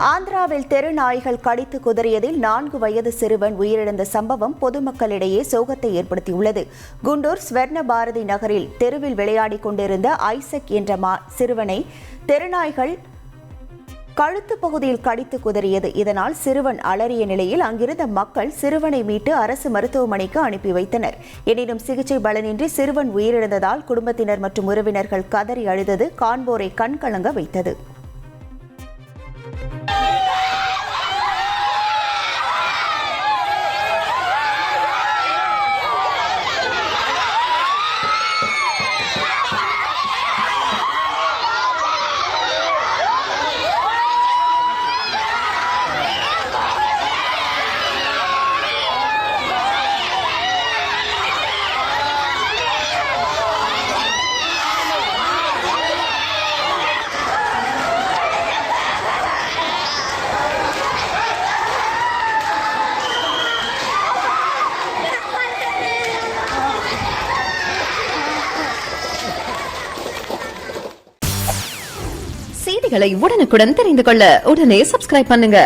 ஆந்திராவில் தெரு நாய்கள் கடித்து குதறியதில் 4 வயது சிறுவன் உயிரிழந்த சம்பவம் பொதுமக்களிடையே சோகத்தை ஏற்படுத்தியுள்ளது. குண்டூர் ஸ்வர்ண பாரதி நகரில் தெருவில் விளையாடிக் கொண்டிருந்த ஐசக் என்ற சிறுவனை தெருநாய்கள் கழுத்து பகுதியில் கடித்து குதறியது. இதனால் சிறுவன் அலறிய நிலையில் அங்கிருந்த மக்கள் சிறுவனை மீட்டு அரசு மருத்துவமனைக்கு அனுப்பி வைத்தனர். எனினும் சிகிச்சை பலனின்றி சிறுவன் உயிரிழந்ததால் குடும்பத்தினர் மற்றும் உறவினர்கள் கதறி அழுதது காண்போரை கண்கலங்க வைத்தது. செய்திகளை உடனுக்குடன் தெரிந்து கொள்ள உடனே சப்ஸ்கிரைப் பண்ணுங்க.